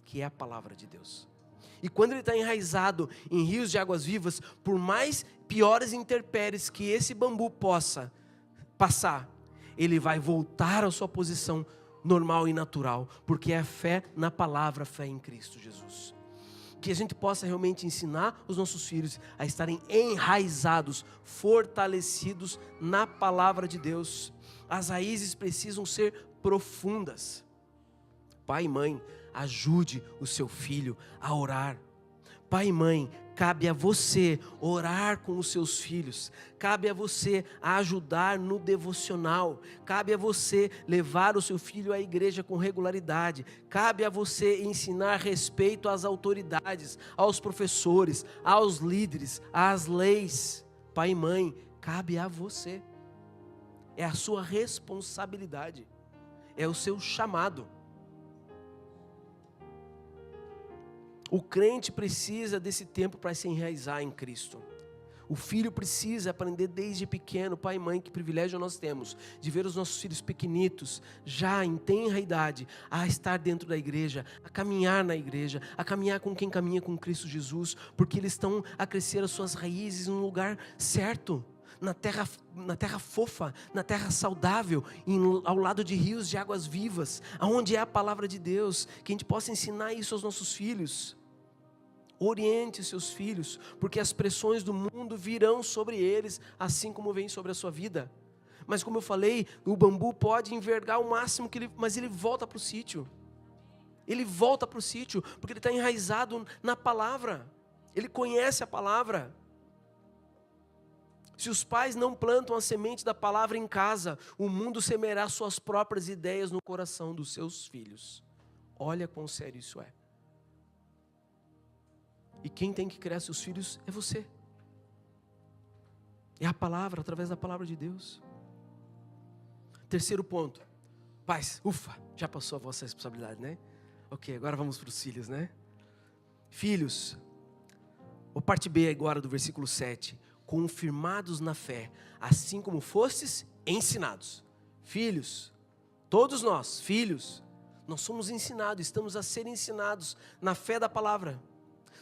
que é a palavra de Deus. E quando ele está enraizado em rios de águas vivas, por mais piores intempéries que esse bambu possa passar, ele vai voltar à sua posição normal e natural, porque é fé na palavra, fé em Cristo Jesus. Que a gente possa realmente ensinar os nossos filhos a estarem enraizados, fortalecidos na palavra de Deus. As raízes precisam ser profundas. Pai e mãe, ajude o seu filho a orar. Pai e mãe, cabe a você orar com os seus filhos. Cabe a você ajudar no devocional. Cabe a você levar o seu filho à igreja com regularidade. Cabe a você ensinar respeito às autoridades, aos professores, aos líderes, às leis. Pai e mãe, cabe a você. É a sua responsabilidade. É o seu chamado. O crente precisa desse tempo para se enraizar em Cristo. O filho precisa aprender desde pequeno, pai e mãe, que privilégio nós temos de ver os nossos filhos pequenitos, já em tenra idade, a estar dentro da igreja, a caminhar na igreja, a caminhar com quem caminha com Cristo Jesus, porque eles estão a crescer as suas raízes no lugar certo, na terra fofa, na terra saudável, ao lado de rios de águas vivas, aonde é a palavra de Deus, que a gente possa ensinar isso aos nossos filhos. Oriente seus filhos, porque as pressões do mundo virão sobre eles, assim como vem sobre a sua vida. Mas como eu falei, o bambu pode envergar o máximo que mas ele volta para o sítio. Ele volta para o sítio, porque ele está enraizado na palavra. Ele conhece a palavra. Se os pais não plantam a semente da palavra em casa, o mundo semeará suas próprias ideias no coração dos seus filhos. Olha quão sério isso é. E quem tem que criar seus filhos é você. É a palavra, através da palavra de Deus. Terceiro ponto. Pais, ufa, já passou a vossa responsabilidade, né? Ok, agora vamos para os filhos, né? Filhos, a parte B agora do versículo 7. Confirmados na fé, assim como fostes ensinados. Filhos, todos nós, filhos, nós somos ensinados, estamos a ser ensinados na fé da palavra.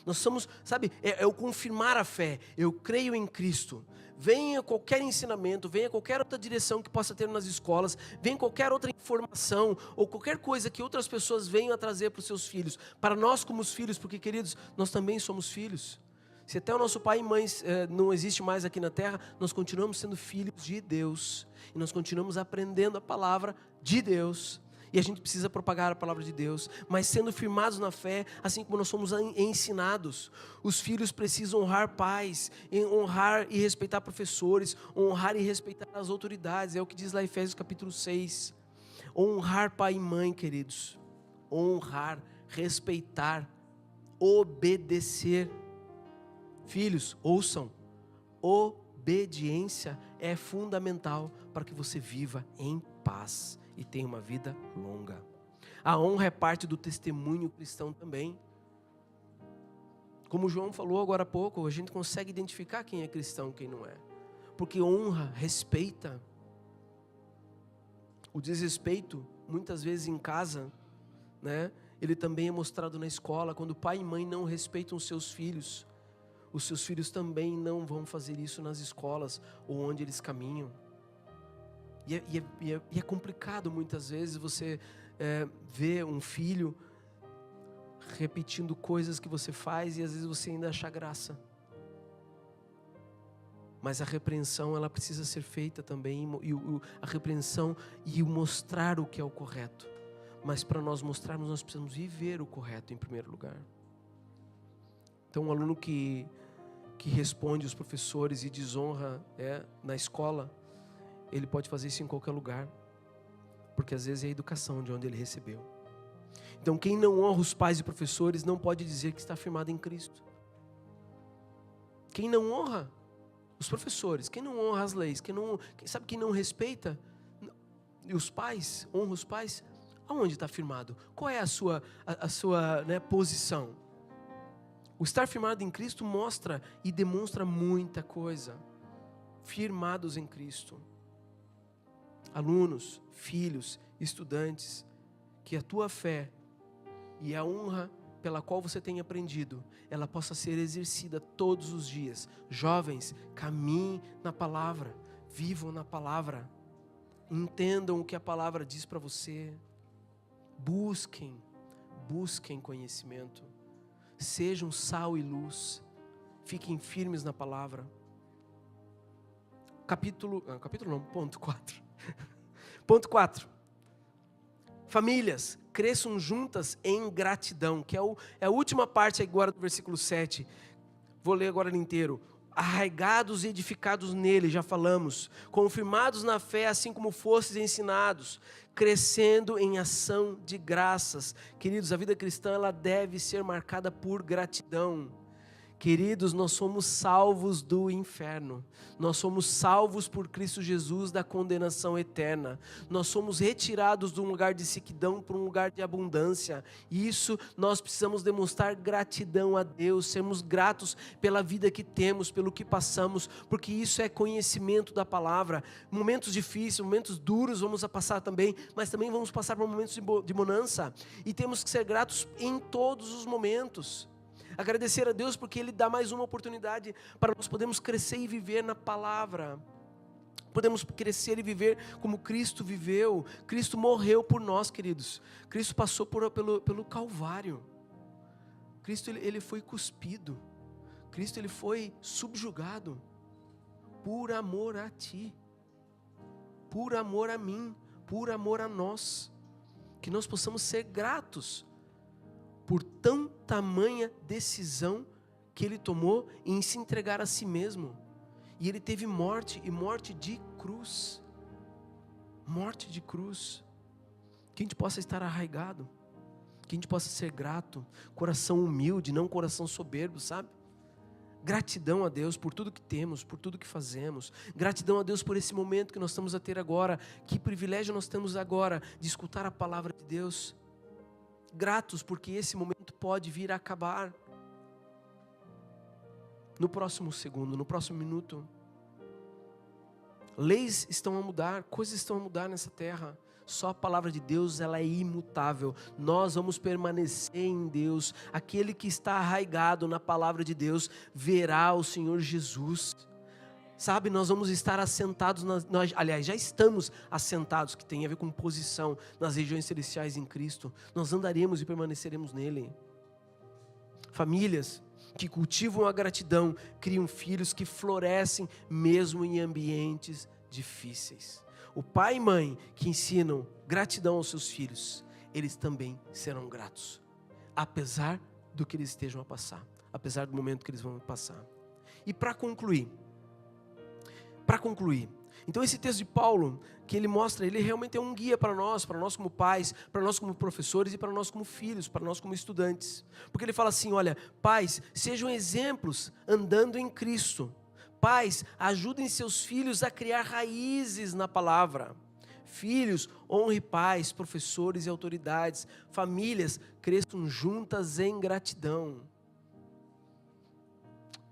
Nós somos, sabe, é o confirmar a fé. Eu creio em Cristo. Venha qualquer ensinamento, venha qualquer outra direção que possa ter nas escolas, venha qualquer outra informação ou qualquer coisa que outras pessoas venham a trazer para os seus filhos, para nós como os filhos, porque queridos, nós também somos filhos. Se até o nosso pai e mãe não existe mais aqui na terra, nós continuamos sendo filhos de Deus e nós continuamos aprendendo a palavra de Deus. E a gente precisa propagar a palavra de Deus, mas sendo firmados na fé, assim como nós somos ensinados. Os filhos precisam honrar pais, honrar e respeitar professores, honrar e respeitar as autoridades. É o que diz lá em Efésios capítulo 6. Honrar pai e mãe, queridos. Honrar, respeitar, obedecer. Filhos, ouçam. Obediência é fundamental para que você viva em paz e tenha uma vida longa. A honra é parte do testemunho cristão também. Como o João falou agora há pouco, a gente consegue identificar quem é cristão e quem não é. Porque honra, respeita. O desrespeito, muitas vezes em casa, né, ele também é mostrado na escola. Quando pai e mãe não respeitam os seus filhos também não vão fazer isso nas escolas ou onde eles caminham. E é complicado muitas vezes você ver um filho repetindo coisas que você faz e às vezes você ainda acha graça. Mas a repreensão, ela precisa ser feita também, a repreensão e o mostrar o que é o correto. Mas para nós mostrarmos, nós precisamos viver o correto em primeiro lugar. Então um aluno que responde os professores e desonra na escola, ele pode fazer isso em qualquer lugar, porque às vezes é a educação de onde ele recebeu. Então quem não honra os pais e professores não pode dizer que está firmado em Cristo. Quem não honra os professores, quem não honra as leis, quem não respeita e os pais, honra os pais, aonde está firmado? Qual é a sua posição? O estar firmado em Cristo mostra e demonstra muita coisa. firmados em Cristo. Alunos, filhos, estudantes, que a tua fé e a honra pela qual você tem aprendido, ela possa ser exercida todos os dias. Jovens, caminhem na palavra, vivam na palavra, entendam o que a palavra diz para você, busquem conhecimento, sejam sal e luz, fiquem firmes na palavra. Ponto 4. Ponto 4. Famílias, cresçam juntas em gratidão, que é a última parte agora do versículo 7. Vou ler agora ele inteiro. Arraigados e edificados nele, já falamos, confirmados na fé, assim como fostes ensinados, crescendo em ação de graças. Queridos, a vida cristã ela deve ser marcada por gratidão. Queridos, nós somos salvos do inferno, nós somos salvos por Cristo Jesus da condenação eterna, nós somos retirados de um lugar de sequidão para um lugar de abundância, e isso nós precisamos demonstrar gratidão a Deus, sermos gratos pela vida que temos, pelo que passamos, porque isso é conhecimento da palavra. Momentos difíceis, momentos duros vamos passar também, mas também vamos passar por momentos de bonança, e temos que ser gratos em todos os momentos. Agradecer a Deus porque Ele dá mais uma oportunidade para nós podermos crescer e viver na palavra. Podemos crescer e viver como Cristo viveu. Cristo morreu por nós, queridos. Cristo passou pelo Calvário. Cristo ele foi cuspido. Cristo ele foi subjugado por amor a ti, por amor a mim, por amor a nós. Que nós possamos ser gratos por tão tamanha decisão que ele tomou em se entregar a si mesmo. E ele teve morte, e morte de cruz. Morte de cruz. Que a gente possa estar arraigado, que a gente possa ser grato, coração humilde, não coração soberbo, sabe? Gratidão a Deus por tudo que temos, por tudo que fazemos. Gratidão a Deus por esse momento que nós estamos a ter agora. Que privilégio nós temos agora de escutar a palavra de Deus. Gratos porque esse momento pode vir a acabar no próximo segundo, no próximo minuto. Leis estão a mudar, coisas estão a mudar nessa terra. Só a palavra de Deus ela é imutável. Nós vamos permanecer em Deus. Aquele que está arraigado na palavra de Deus verá o Senhor Jesus. Sabe, nós vamos estar assentados, aliás, já estamos assentados, que tem a ver com posição nas regiões celestiais em Cristo. Nós andaremos e permaneceremos nele. Famílias que cultivam a gratidão, criam filhos que florescem mesmo em ambientes difíceis. O pai e mãe que ensinam gratidão aos seus filhos, eles também serão gratos, apesar do que eles estejam a passar, apesar do momento que eles vão passar. E para concluir, então esse texto de Paulo, que ele mostra, ele realmente é um guia para nós como pais, para nós como professores e para nós como filhos, para nós como estudantes. Porque ele fala assim, olha, pais, sejam exemplos andando em Cristo. Pais, ajudem seus filhos a criar raízes na palavra. Filhos, honre pais, professores e autoridades. Famílias, cresçam juntas em gratidão.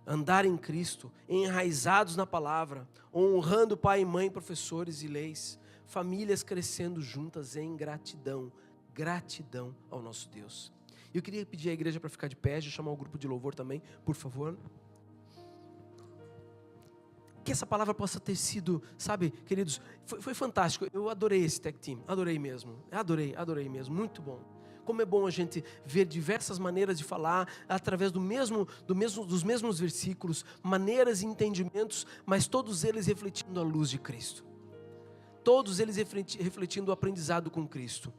Andar em Cristo, enraizados na palavra, honrando pai e mãe, professores e leis, famílias crescendo juntas em gratidão, gratidão ao nosso Deus. Eu queria pedir à igreja para ficar de pé, já chamar o grupo de louvor também, por favor. Que essa palavra possa ter sido, sabe, queridos, foi fantástico, eu adorei esse tech team, adorei mesmo, muito bom. Como é bom a gente ver diversas maneiras de falar, através dos mesmos versículos, maneiras e entendimentos, mas todos eles refletindo a luz de Cristo. Todos eles refletindo o aprendizado com Cristo.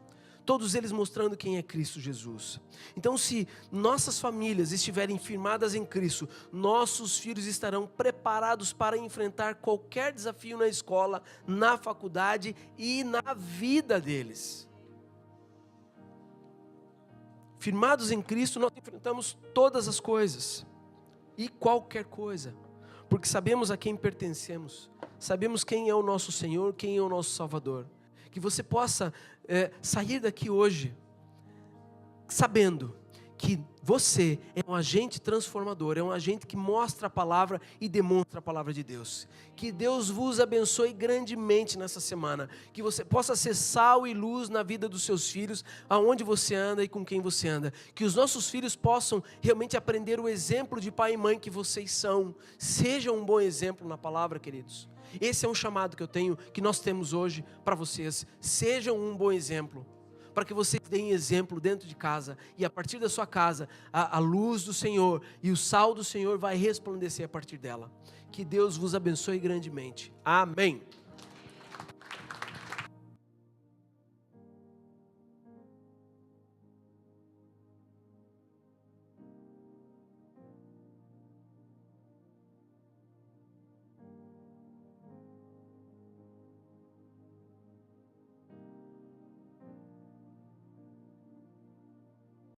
Todos eles mostrando quem é Cristo Jesus. Então, se nossas famílias estiverem firmadas em Cristo, nossos filhos estarão preparados para enfrentar qualquer desafio na escola, na faculdade e na vida deles. Firmados em Cristo, nós enfrentamos todas as coisas e qualquer coisa, porque sabemos a quem pertencemos, sabemos quem é o nosso Senhor, quem é o nosso Salvador. Que você possa sair daqui hoje sabendo que você é um agente transformador, é um agente que mostra a palavra e demonstra a palavra de Deus. Que Deus vos abençoe grandemente nessa semana, que você possa ser sal e luz na vida dos seus filhos, aonde você anda e com quem você anda. Que os nossos filhos possam realmente aprender o exemplo de pai e mãe que vocês são. Sejam um bom exemplo na palavra, queridos. Esse é um chamado que eu tenho, que nós temos hoje para vocês. Sejam um bom exemplo, para que vocês deem exemplo dentro de casa, e a partir da sua casa, a luz do Senhor e o sal do Senhor vai resplandecer a partir dela. Que Deus vos abençoe grandemente. Amém.